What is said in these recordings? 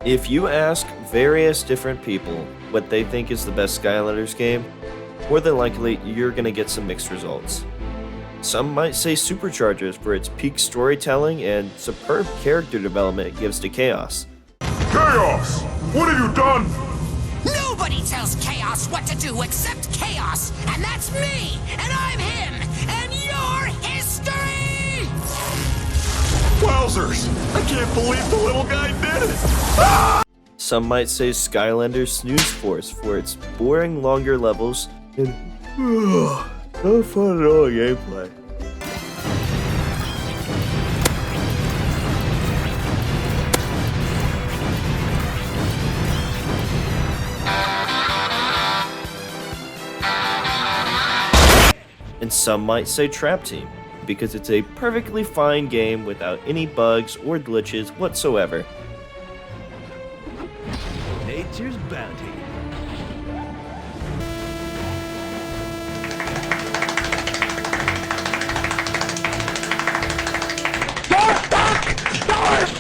If you ask various different people what they think is the best Skylanders game, more than likely you're going to get some mixed results. Some might say Superchargers for its peak storytelling and superb character development it gives to Chaos. Chaos! What have you done? Nobody tells Chaos what to do except Chaos, and that's me, and I'm him, and you're history! Wowzers! I can't believe the little guy did it! Ah! Some might say Skylanders Snooze Force for its boring longer levels and no fun at all gameplay. And some might say Trap Team, because it's a perfectly fine game without any bugs or glitches whatsoever. Nature's bounty.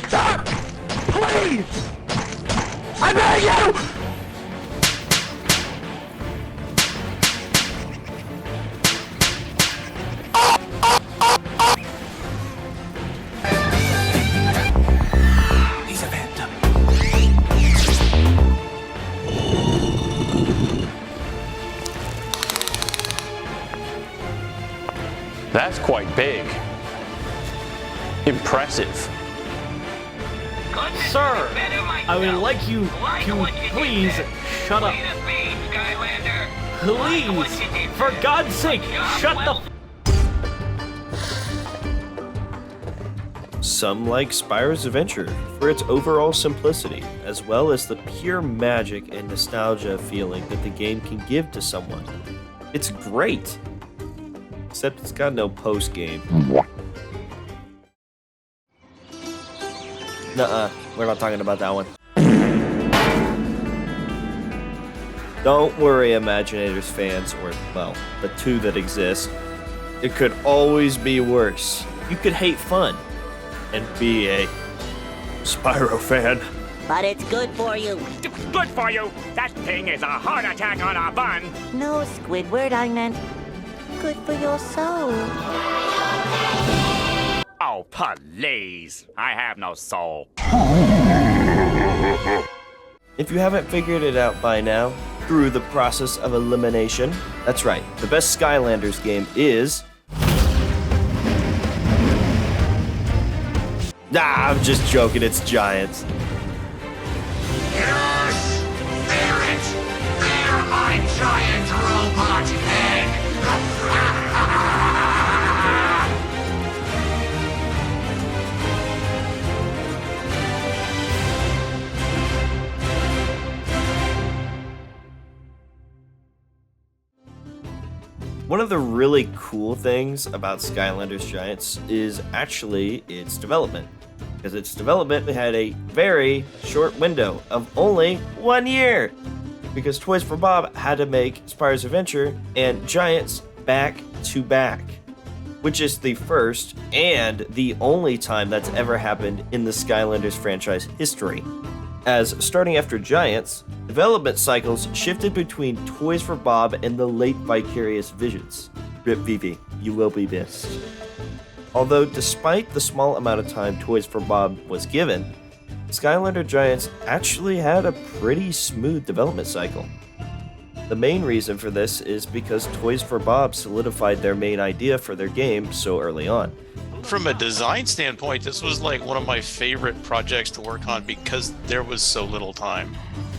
Stop! Please! I beg you! He's a phantom. That's quite big. Impressive. Sir, I would like you to please shut up. Please, for God's sake, shut the Some like Spyro's Adventure for its overall simplicity, as well as the pure magic and nostalgia feeling that the game can give to someone. It's great, except it's got no post-game. Nuh-uh, we're not talking about that one. Don't worry, Imaginators fans, or, well, the two that exist. It could always be worse. You could hate fun and be a Spyro fan. But it's good for you. Good for you! That thing is a heart attack on a bun! No, Squidward, I meant good for your soul. Oh, please! I have no soul. If you haven't figured it out by now, through the process of elimination, that's right, the best Skylanders game is... Nah, I'm just joking, it's Giants. Yes! Fear it! Fear my giant robot head! One of the really cool things about Skylanders Giants is actually its development. Because its development had a very short window of only 1 year. Because Toys for Bob had to make Spyro's Adventure and Giants back to back. Which is the first and the only time that's ever happened in the Skylanders franchise history. As starting after Giants, development cycles shifted between Toys for Bob and the late Vicarious Visions. Rip Vivi, you will be missed. Although despite the small amount of time Toys for Bob was given, Skylander Giants actually had a pretty smooth development cycle. The main reason for this is because Toys for Bob solidified their main idea for their game so early on. From a design standpoint, this was like one of my favorite projects to work on because there was so little time.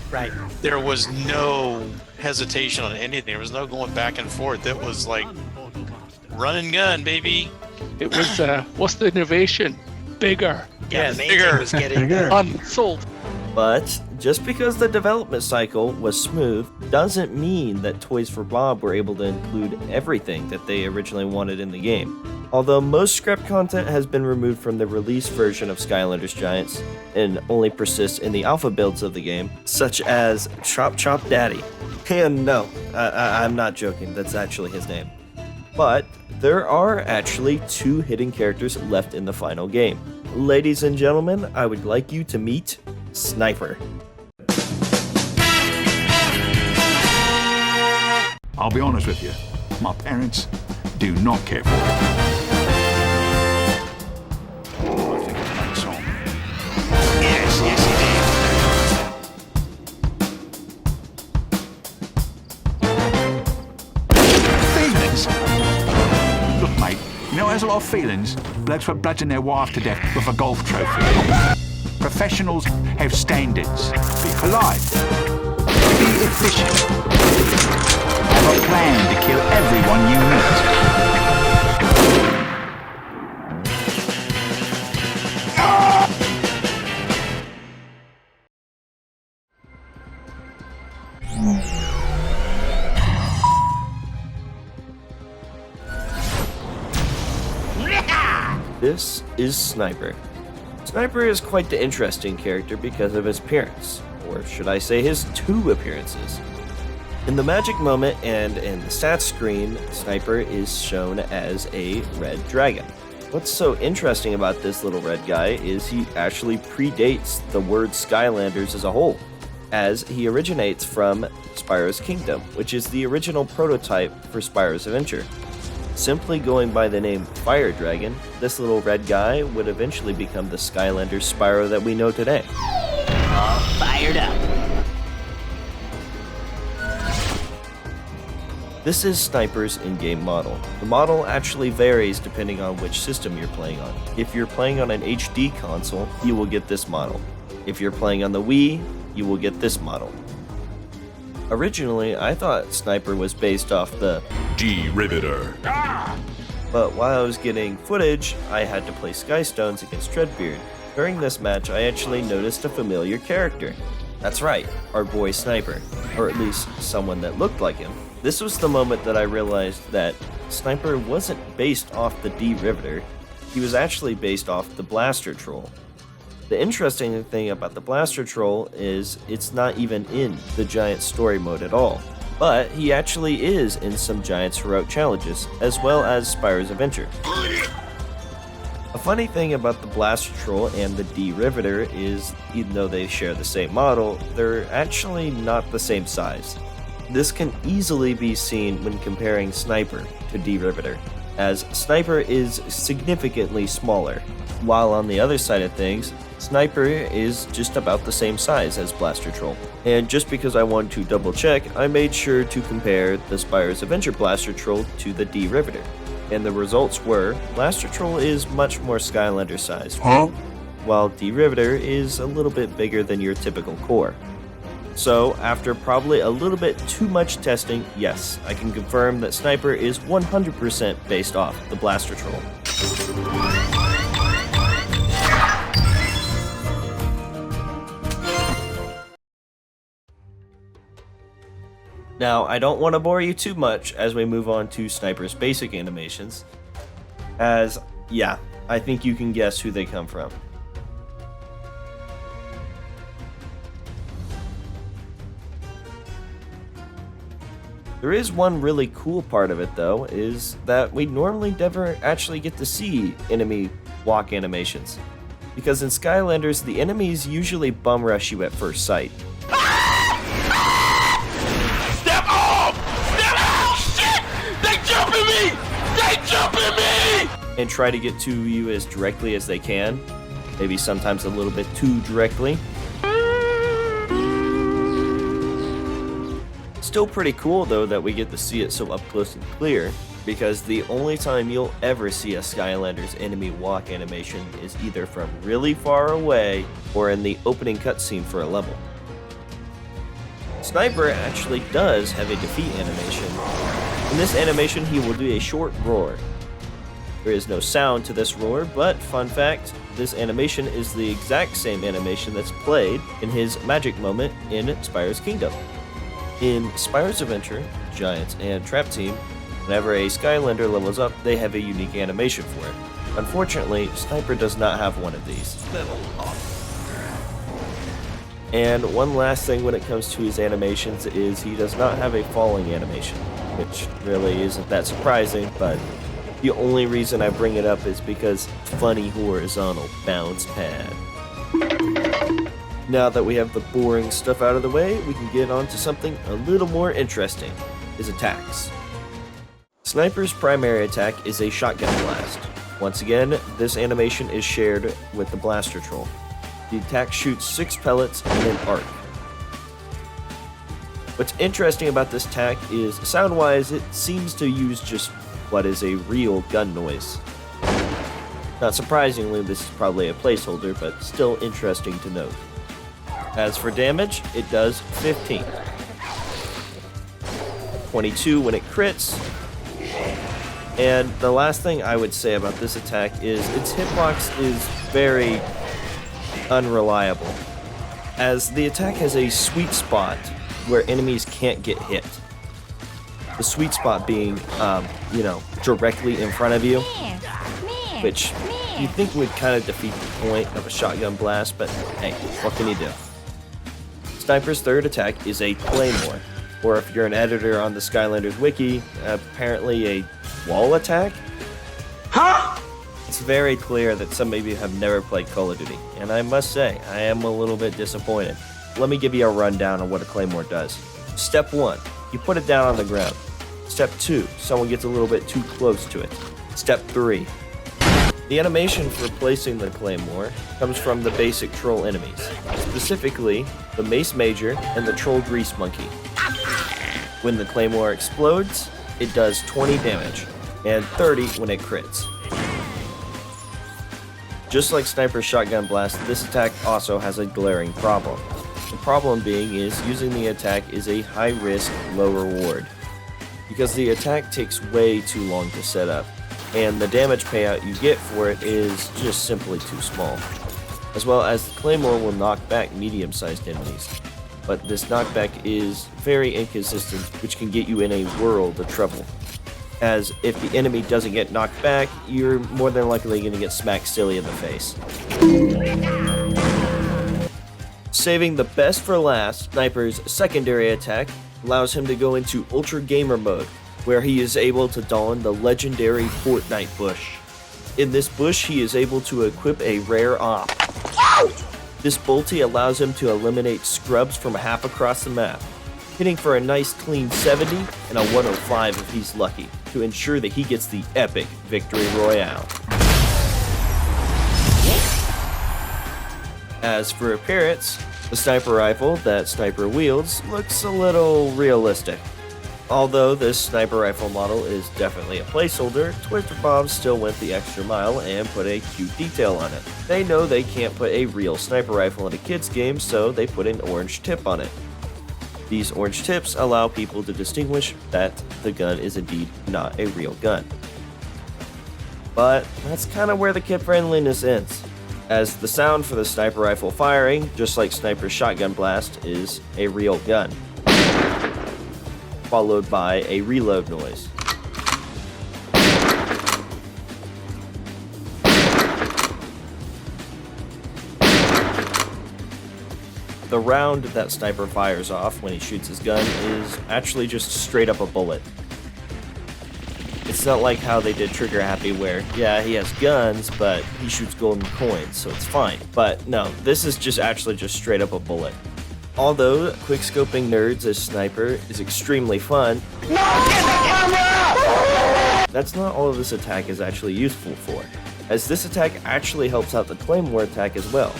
Right. There was no hesitation on anything. There was no going back and forth. It was like run and gun, baby. It was, what's the innovation? Bigger. Yeah, the main bigger. thing was getting Unsold. But just because the development cycle was smooth doesn't mean that Toys for Bob were able to include everything that they originally wanted in the game. Although most scrap content has been removed from the release version of Skylanders Giants and only persists in the alpha builds of the game, such as Chop Chop Daddy. And no, I'm not joking, that's actually his name. But there are actually 2 hidden characters left in the final game. Ladies and gentlemen, I would like you to meet Sniper. I'll be honest with you. My parents do not care for it. I think it's a great song. Yes, yes, it is. Feelings? Look, mate, you know who has a lot of feelings? Blokes were bludgeon their wife to death with a golf trophy. Professionals have standards. Be polite. Be efficient. Have a plan to kill everyone you meet. This is Sniper. Sniper is quite the interesting character because of his appearance, or should I say his two appearances. In the magic moment and in the stats screen, Sniper is shown as a red dragon. What's so interesting about this little red guy is he actually predates the word Skylanders as a whole, as he originates from Spyro's Kingdom, which is the original prototype for Spyro's Adventure. Simply going by the name Fire Dragon, this little red guy would eventually become the Skylanders Spyro that we know today. All fired up. This is Sniper's in-game model. The model actually varies depending on which system you're playing on. If you're playing on an HD console, you will get this model. If you're playing on the Wii, you will get this model. Originally, I thought Sniper was based off the D-Riveter. but while I was getting footage, I had to play Skystones against Treadbeard. During this match, I actually noticed a familiar character. That's right, our boy Sniper, or at least someone that looked like him. This was the moment that I realized that Sniper wasn't based off the D-Riveter, he was actually based off the Blaster Troll. The interesting thing about the Blaster Troll is it's not even in the Giants story mode at all, but he actually is in some Giants Heroic Challenges, as well as Spyro's Adventure. A funny thing about the Blaster Troll and the D-Riveter is, even though they share the same model, they're actually not the same size. This can easily be seen when comparing Sniper to D-Riveter, as Sniper is significantly smaller, while on the other side of things, Sniper is just about the same size as Blaster Troll. And just because I wanted to double check, I made sure to compare the Spyro's Adventure Blaster Troll to the D-Riveter. And the results were, Blaster Troll is much more Skylander sized, while D-Riveter is a little bit bigger than your typical core. So, after probably a little bit too much testing, yes, I can confirm that Sniper is 100% based off the Blaster Troll. Now, I don't want to bore you too much as we move on to Sniper's basic animations, as, yeah, I think you can guess who they come from. There is one really cool part of it though, is that we normally never actually get to see enemy walk animations. Because in Skylanders, the enemies usually bum rush you at first sight. Step off! Step out! Shit! They jumping me! They jumping me! And try to get to you as directly as they can. Maybe sometimes a little bit too directly. Still pretty cool though that we get to see it so up close and clear, because the only time you'll ever see a Skylanders enemy walk animation is either from really far away or in the opening cutscene for a level. Sniper actually does have a defeat animation. In this animation he will do a short roar. There is no sound to this roar, but fun fact, this animation is the exact same animation that's played in his magic moment in Spyro's Kingdom. In Spyro's Adventure, Giants, and Trap Team, whenever a Skylander levels up, they have a unique animation for it. Unfortunately, Sniper does not have one of these. And one last thing when it comes to his animations is he does not have a falling animation, which really isn't that surprising, but the only reason I bring it up is because funny horizontal bounce pad. Now that we have the boring stuff out of the way, we can get on to something a little more interesting, his attacks. Sniper's primary attack is a shotgun blast. Once again, this animation is shared with the blaster troll. The attack shoots 6 pellets in an arc. What's interesting about this attack is, sound-wise, it seems to use just what is a real gun noise. Not surprisingly, this is probably a placeholder, but still interesting to note. As for damage, it does 15. 22 when it crits. And the last thing I would say about this attack is its hitbox is very unreliable, as the attack has a sweet spot where enemies can't get hit. The sweet spot being, directly in front of you, which you think would kind of defeat the point of a shotgun blast, but hey, what can you do? Sniper's third attack is a claymore, or if you're an editor on the Skylanders wiki, apparently a wall attack? Huh? It's very clear that some of you have never played Call of Duty, and I must say, I am a little bit disappointed. Let me give you a rundown on what a claymore does. Step 1, you put it down on the ground. Step 2, someone gets a little bit too close to it. Step 3, the animation for placing the claymore comes from the basic troll enemies, specifically the Mace Major and the Troll Grease Monkey. When the claymore explodes, it does 20 damage, and 30 when it crits. Just like Sniper's shotgun blast, this attack also has a glaring problem. The problem being is using the attack is a high risk, low reward, because the attack takes way too long to set up, and the damage payout you get for it is just simply too small. As well as the claymore will knock back medium-sized enemies, but this knockback is very inconsistent, which can get you in a world of trouble. As if the enemy doesn't get knocked back, you're more than likely going to get smacked silly in the face. Saving the best for last, Sniper's secondary attack allows him to go into Ultra Gamer mode, where he is able to don the legendary Fortnite bush. In this bush, he is able to equip a rare op. This bolty allows him to eliminate scrubs from half across the map, hitting for a nice clean 70 and a 105 if he's lucky, to ensure that he gets the epic victory royale. As for appearance, the sniper rifle that Sniper wields looks a little realistic. Although this sniper rifle model is definitely a placeholder, Twister Bob still went the extra mile and put a cute detail on it. They know they can't put a real sniper rifle in a kid's game, so they put an orange tip on it. These orange tips allow people to distinguish that the gun is indeed not a real gun. But that's kind of where the kid friendliness ends, as the sound for the sniper rifle firing, just like Sniper's shotgun blast, is a real gun, followed by a reload noise. The round that Sniper fires off when he shoots his gun is actually just straight up a bullet. It's not like how they did Trigger Happy where, yeah, he has guns, but he shoots golden coins, so it's fine. But no, this is just actually just straight up a bullet. Although quickscoping nerds as Sniper is extremely fun, that's not all of this attack is actually useful for, as this attack actually helps out the Claymore attack as well.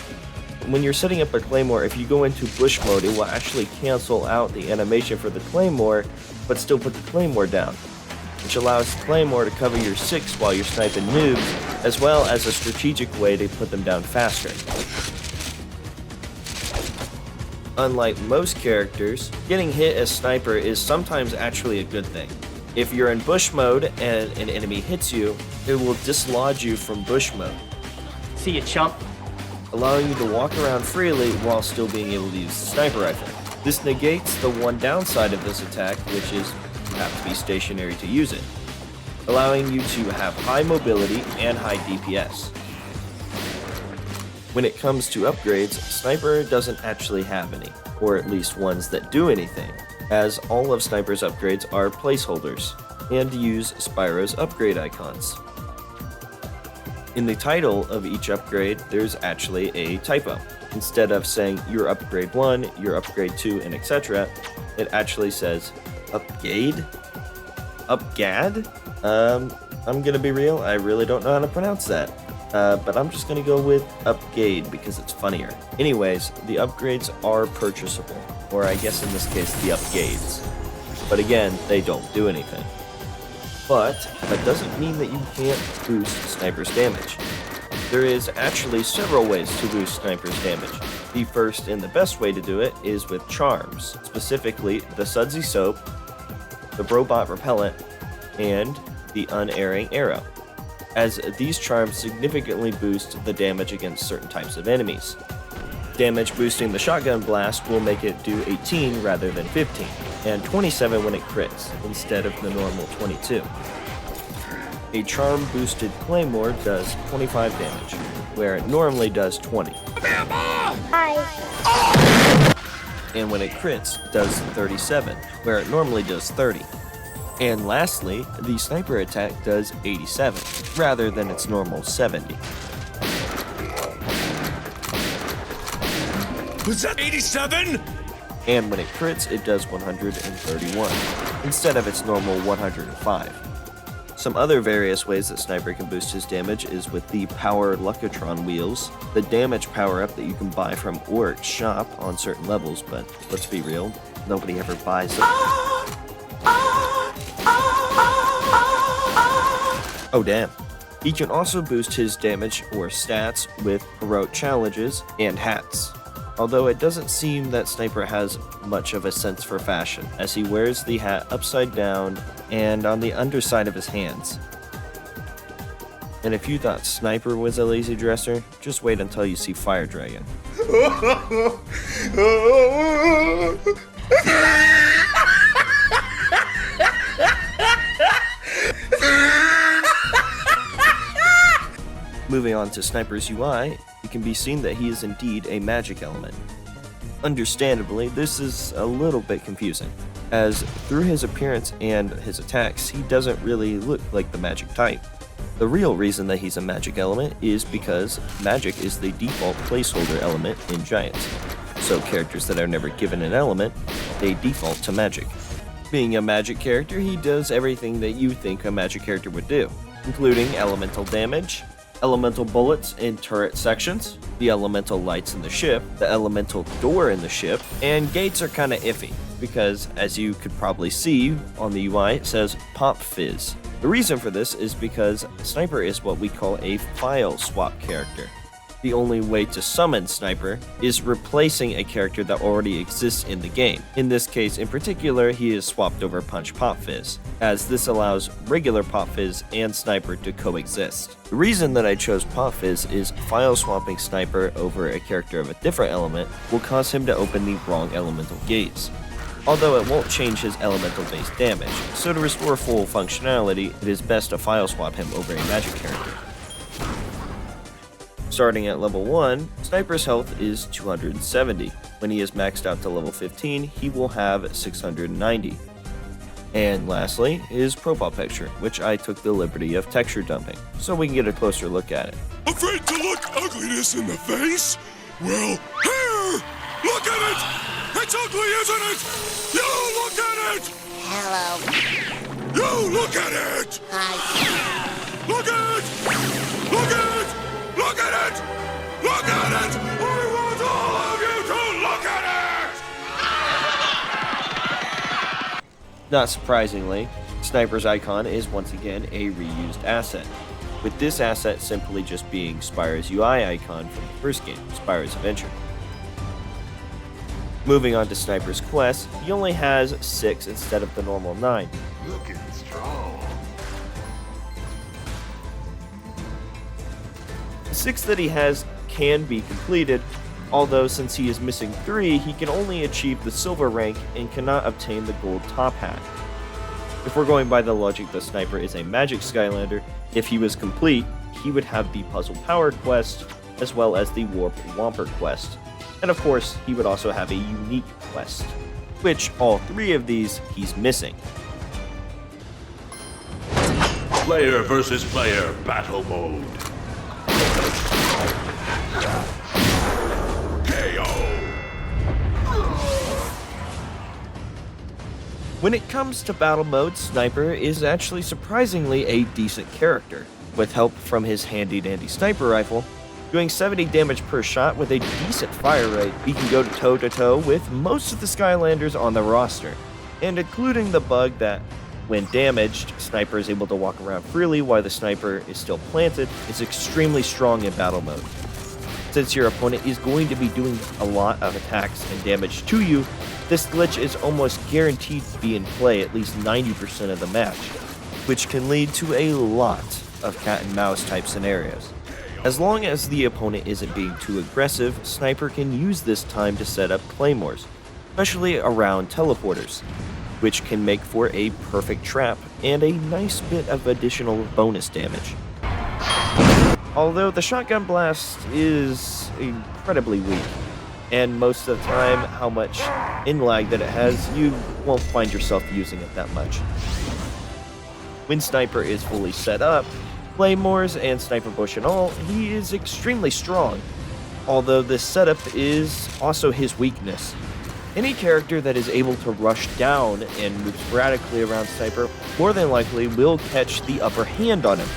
When you're setting up a Claymore, if you go into bush mode, it will actually cancel out the animation for the Claymore, but still put the Claymore down, which allows the Claymore to cover your 6 while you're sniping noobs, as well as a strategic way to put them down faster. Unlike most characters, getting hit as Sniper is sometimes actually a good thing. If you're in bush mode and an enemy hits you, it will dislodge you from bush mode. See you, chump. Allowing you to walk around freely while still being able to use the sniper rifle. This negates the one downside of this attack, which is you have to be stationary to use it, allowing you to have high mobility and high DPS. When it comes to upgrades, Sniper doesn't actually have any, or at least ones that do anything, as all of Sniper's upgrades are placeholders, and use Spyro's upgrade icons. In the title of each upgrade, there's actually a typo. Instead of saying you're upgrade 1, you're upgrade 2, and etc., it actually says upgrade? Upgad? I'm gonna be real, I really don't know how to pronounce that. But I'm just gonna go with upgrade because it's funnier. Anyways, the upgrades are purchasable, or I guess in this case, the upgrades. But again, they don't do anything. But that doesn't mean that you can't boost Sniper's damage. There is actually several ways to boost Sniper's damage. The first and the best way to do it is with charms, specifically the Sudsy Soap, the Robot Repellent, and the Unerring Arrow, as these charms significantly boost the damage against certain types of enemies. Damage boosting the Shotgun Blast will make it do 18 rather than 15, and 27 when it crits, instead of the normal 22. A charm boosted Claymore does 25 damage, where it normally does 20. And when it crits, does 37, where it normally does 30. And lastly, the Sniper attack does 87, rather than its normal 70. Was that 87? And when it crits, it does 131, instead of its normal 105. Some other various ways that Sniper can boost his damage is with the Power Luckatron wheels, the damage power-up that you can buy from Oric's shop on certain levels, but let's be real, nobody ever buys them. Oh damn. He can also boost his damage or stats with heroic challenges and hats. Although it doesn't seem that Sniper has much of a sense for fashion, as he wears the hat upside down and on the underside of his hands. And if you thought Sniper was a lazy dresser, just wait until you see Fire Dragon. Moving on to Sniper's UI, it can be seen that he is indeed a magic element. Understandably, this is a little bit confusing, as through his appearance and his attacks, he doesn't really look like the magic type. The real reason that he's a magic element is because magic is the default placeholder element in Giants. So characters that are never given an element, they default to magic. Being a magic character, he does everything that you think a magic character would do, including elemental damage, elemental bullets in turret sections, the elemental lights in the ship, the elemental door in the ship, and gates are kinda iffy, because as you could probably see on the UI, it says Pop Fizz. The reason for this is because Sniper is what we call a file swap character. The only way to summon Sniper is replacing a character that already exists in the game. In this case in particular, he is swapped over Punch Pop Fizz, as this allows regular Pop Fizz and Sniper to coexist. The reason that I chose Pop Fizz is file swapping Sniper over a character of a different element will cause him to open the wrong elemental gates. Although it won't change his elemental based damage, so to restore full functionality, it is best to file swap him over a magic character. Starting at level 1, Sniper's health is 270. When he is maxed out to level 15, he will have 690. And lastly, his profile picture, which I took the liberty of texture dumping, so we can get a closer look at it. Afraid to look ugliness in the face? Well, here! Look at it! It's ugly, isn't it? You look at it! Hello. You look at it! Hi. Look at it! Look at it! Look at it! Look at it! I want all of you to look at it! Not surprisingly, Sniper's icon is once again a reused asset, with this asset simply just being Spyro's UI icon from the first game, Spyro's Adventure. Moving on to Sniper's quest, he only has 6 instead of the normal 9. Looking strong. The 6 that he has can be completed, although since he is missing 3, he can only achieve the silver rank and cannot obtain the gold top hat. If we're going by the logic that Sniper is a magic Skylander, if he was complete, he would have the Puzzle Power quest, as well as the Warp Whomper quest. And of course, he would also have a unique quest, which all 3 of these he's missing. Player versus player battle mode. When it comes to battle mode, Sniper is actually surprisingly a decent character. With help from his handy-dandy sniper rifle, doing 70 damage per shot with a decent fire rate, he can go toe-to-toe with most of the Skylanders on the roster, and including the bug that, when damaged, Sniper is able to walk around freely while the sniper is still planted, is extremely strong in battle mode. Since your opponent is going to be doing a lot of attacks and damage to you, this glitch is almost guaranteed to be in play at least 90% of the match, which can lead to a lot of cat and mouse type scenarios. As long as the opponent isn't being too aggressive, Sniper can use this time to set up claymores, especially around teleporters, which can make for a perfect trap and a nice bit of additional bonus damage. Although the shotgun blast is incredibly weak, and most of the time how much in-lag that it has, you won't find yourself using it that much. When Sniper is fully set up, claymores and sniper bush and all, he is extremely strong, although this setup is also his weakness. Any character that is able to rush down and move sporadically around Sniper more than likely will catch the upper hand on him,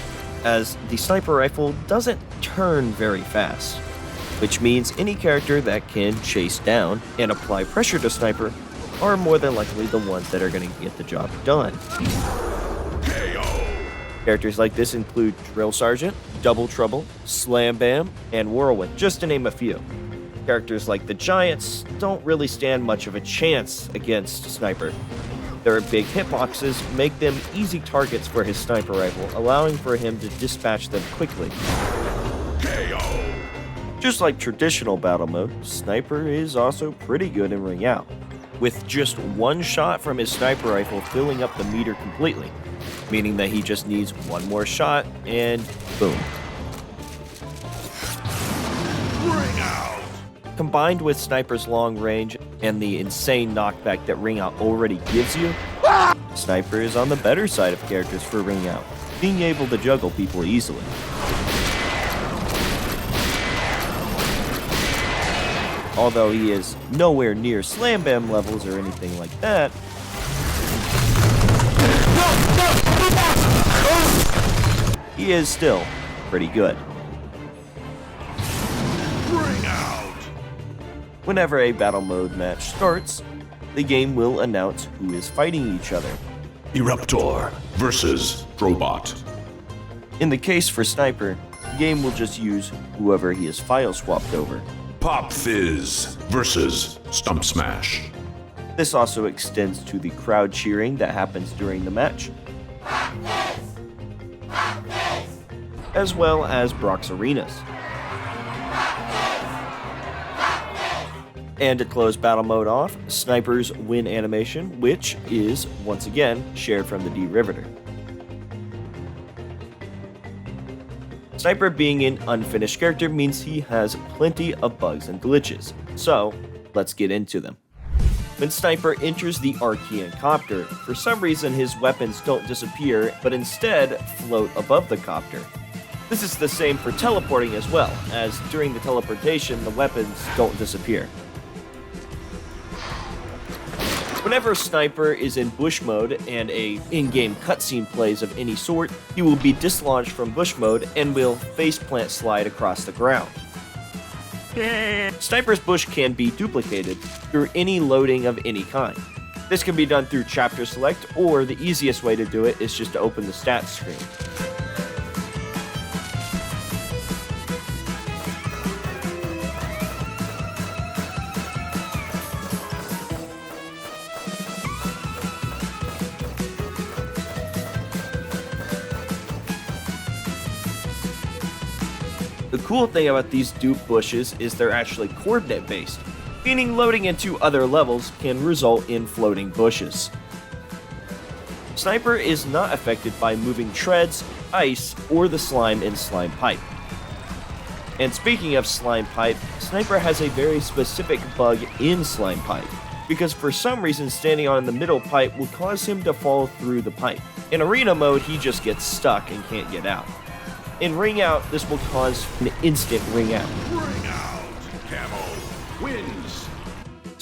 as the sniper rifle doesn't turn very fast, which means any character that can chase down and apply pressure to Sniper are more than likely the ones that are going to get the job done. Characters like this include Drill Sergeant, Double Trouble, Slam Bam, and Whirlwind, just to name a few. Characters like the Giants don't really stand much of a chance against Sniper. Their big hitboxes make them easy targets for his sniper rifle, allowing for him to dispatch them quickly. Just like traditional battle mode, Sniper is also pretty good in ring out, with just one shot from his sniper rifle filling up the meter completely, meaning that he just needs one more shot and boom. Ring out! Combined with Sniper's long range and the insane knockback that Ring Out already gives you, Sniper is on the better side of characters for Ring Out, being able to juggle people easily. Although he is nowhere near Slam Bam levels or anything like that, he is still pretty good. Ring out! Whenever a battle mode match starts, the game will announce who is fighting each other. Eruptor versus Robot. In the case for Sniper, the game will just use whoever he has file swapped over. Pop Fizz versus Stump Smash. This also extends to the crowd cheering that happens during the match, as well as Brock's arenas. And to close battle mode off, Sniper's win animation, which is, once again, shared from the D-Riveter. Sniper being an unfinished character means he has plenty of bugs and glitches, so let's get into them. When Sniper enters the Archean copter, for some reason his weapons don't disappear, but instead float above the copter. This is the same for teleporting as well, as during the teleportation the weapons don't disappear. Whenever Sniper is in bush mode and a in-game cutscene plays of any sort, he will be dislodged from bush mode and will faceplant slide across the ground. Sniper's bush can be duplicated through any loading of any kind. This can be done through chapter select, or the easiest way to do it is just to open the stats screen. The cool thing about these dupe bushes is they're actually coordinate based, meaning loading into other levels can result in floating bushes. Sniper is not affected by moving treads, ice, or the slime in Slime Pipe. And speaking of Slime Pipe, Sniper has a very specific bug in Slime Pipe, because for some reason standing on the middle pipe will cause him to fall through the pipe. In arena mode, he just gets stuck and can't get out. In Ring Out, this will cause an instant ring out.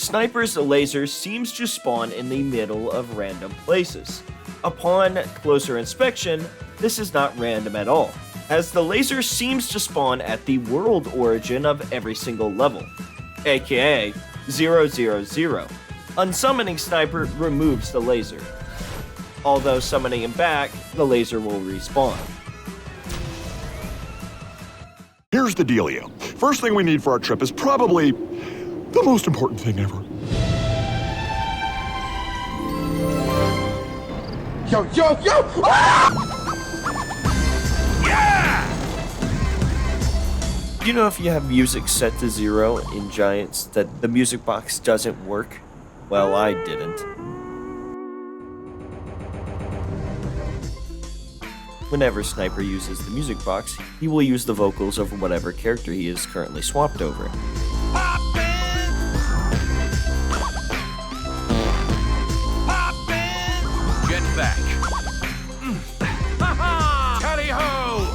Sniper's laser seems to spawn in the middle of random places. Upon closer inspection, this is not random at all, as the laser seems to spawn at the world origin of every single level, aka 000. Unsummoning Sniper removes the laser. Although summoning him back, the laser will respawn. Here's the dealio. First thing we need for our trip is probably the most important thing ever. Yo, yo, yo! Ah! You know, if you have music set to 0 in Giants, that the music box doesn't work? Well, I didn't. Whenever Sniper uses the music box, he will use the vocals of whatever character he is currently swapped over. Get back. Tally ho!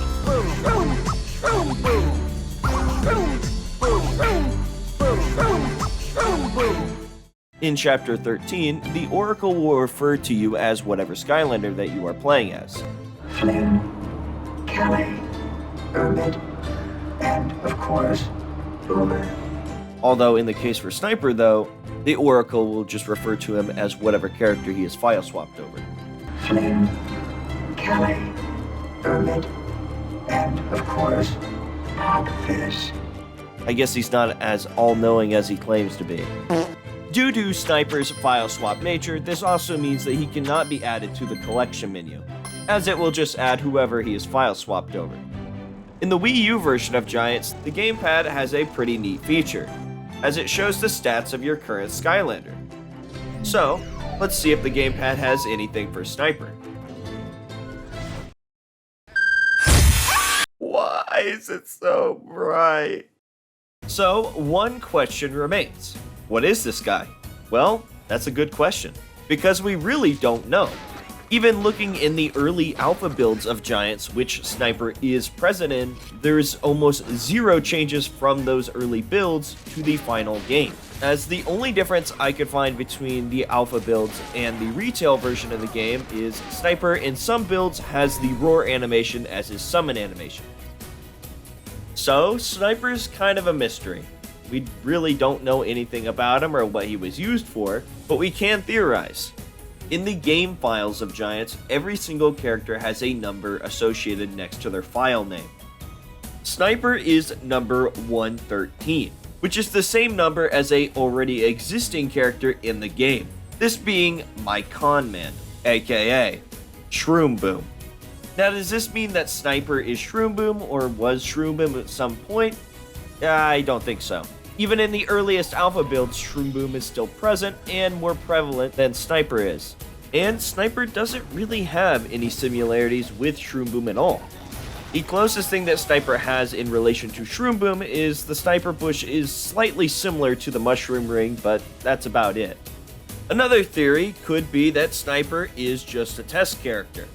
In Chapter 13, the Oracle will refer to you as whatever Skylander that you are playing as. Flynn, Kelly, Ermit, and, of course, Boomer. Although in the case for Sniper, though, the Oracle will just refer to him as whatever character he is file swapped over. Flynn, Kelly, Ermit, and, of course, Hogfish. I guess he's not as all-knowing as he claims to be. Due to Sniper's file swap nature, this also means that he cannot be added to the collection menu, as it will just add whoever he is file swapped over. In the Wii U version of Giants, the gamepad has a pretty neat feature, as it shows the stats of your current Skylander. So, let's see if the gamepad has anything for Sniper. Why is it so bright? So, one question remains. What is this guy? Well, that's a good question, because we really don't know. Even looking in the early alpha builds of Giants, which Sniper is present in, there's almost zero changes from those early builds to the final game, as the only difference I could find between the alpha builds and the retail version of the game is Sniper in some builds has the roar animation as his summon animation. So, Sniper's kind of a mystery. We really don't know anything about him or what he was used for, but we can theorize. In the game files of Giants, every single character has a number associated next to their file name. Sniper is number 113, which is the same number as a already existing character in the game, this being my Conman, aka Shroom Boom. Now, does this mean that Sniper is Shroom Boom or was Shroom Boom at some point? I don't think so. Even in the earliest alpha builds, Shroom Boom is still present and more prevalent than Sniper is. And Sniper doesn't really have any similarities with Shroom Boom at all. The closest thing that Sniper has in relation to Shroom Boom is the Sniper Bush is slightly similar to the Mushroom Ring, but that's about it. Another theory could be that Sniper is just a test character.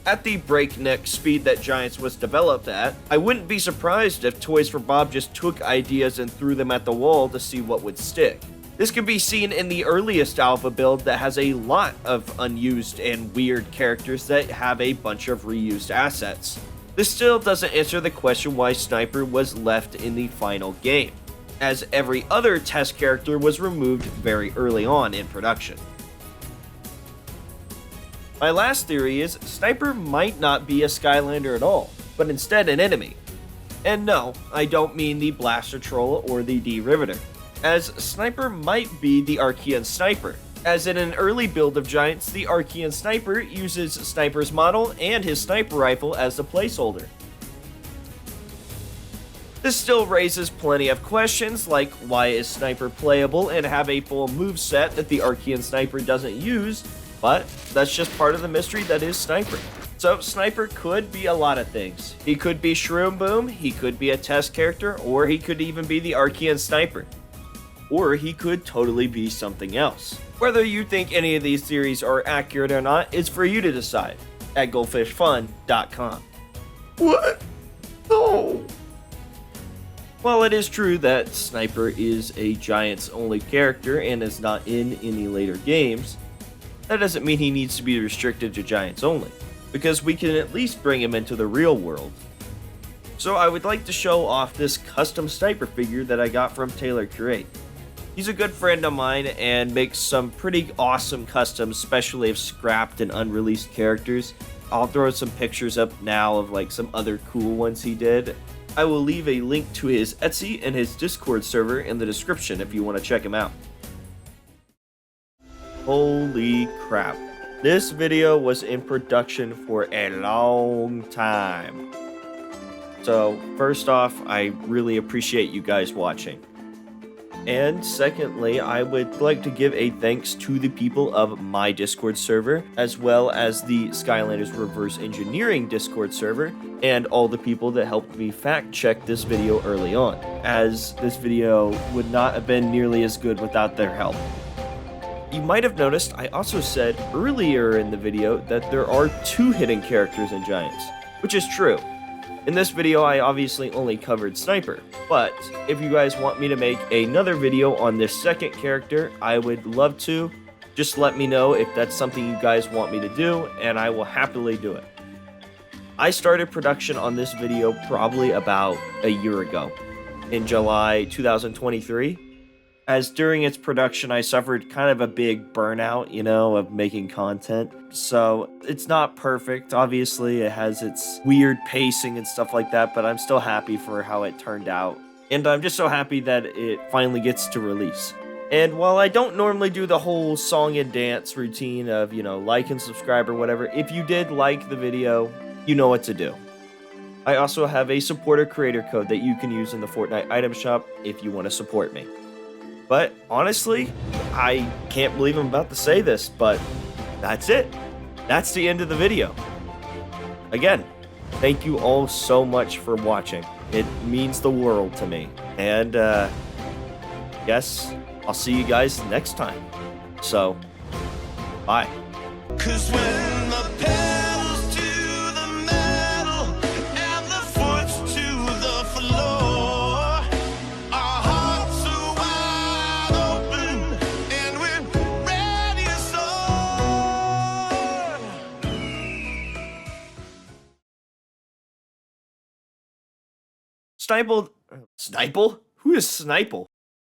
At the breakneck speed that Giants was developed at, I wouldn't be surprised if Toys for Bob just took ideas and threw them at the wall to see what would stick. This can be seen in the earliest alpha build that has a lot of unused and weird characters that have a bunch of reused assets. This still doesn't answer the question why Sniper was left in the final game, as every other test character was removed very early on in production. My last theory is Sniper might not be a Skylander at all, but instead an enemy. And no, I don't mean the Blaster Troll or the D-Riveter, as Sniper might be the Archean Sniper, as in an early build of Giants, the Archean Sniper uses Sniper's model and his sniper rifle as the placeholder. This still raises plenty of questions, like why is Sniper playable and have a full moveset that the Archean Sniper doesn't use, but that's just part of the mystery that is Sniper. So Sniper could be a lot of things. He could be Shroom Boom, he could be a test character, or he could even be the Archean Sniper. Or he could totally be something else. Whether you think any of these theories are accurate or not is for you to decide at goldfishfun.com. What? No! While it is true that Sniper is a Giants only character and is not in any later games, that doesn't mean he needs to be restricted to Giants only, because we can at least bring him into the real world. So I would like to show off this custom Sniper figure that I got from Taylor Curate. He's a good friend of mine and makes some pretty awesome customs, especially of scrapped and unreleased characters. I'll throw some pictures up now of like some other cool ones he did. I will leave a link to his Etsy and his Discord server in the description if you want to check him out. Holy crap. This video was in production for a long time. So first off, I really appreciate you guys watching. And secondly, I would like to give a thanks to the people of my Discord server, as well as the Skylanders Reverse Engineering Discord server, and all the people that helped me fact check this video early on, as this video would not have been nearly as good without their help. You might have noticed I also said earlier in the video that there are 2 hidden characters in Giants, which is true. In this video, I obviously only covered Sniper, but if you guys want me to make another video on this second character, I would love to. Just let me know if that's something you guys want me to do, and I will happily do it. I started production on this video probably about a year ago, in July 2023. As during its production, I suffered kind of a big burnout, of making content. So it's not perfect. Obviously, it has its weird pacing and stuff like that, but I'm still happy for how it turned out. And I'm just so happy that it finally gets to release. And while I don't normally do the whole song and dance routine of, like and subscribe or whatever, if you did like the video, you know what to do. I also have a supporter creator code that you can use in the Fortnite item shop if you want to support me. But honestly, I can't believe I'm about to say this, but that's it. That's the end of the video. Again, thank you all so much for watching. It means the world to me. And, yes, I'll see you guys next time. So, bye. 'Cause when the pedal's to the metal and the foot's to the floor, our hearts are wide open and we're ready to soar. Sniple? Who is Sniple?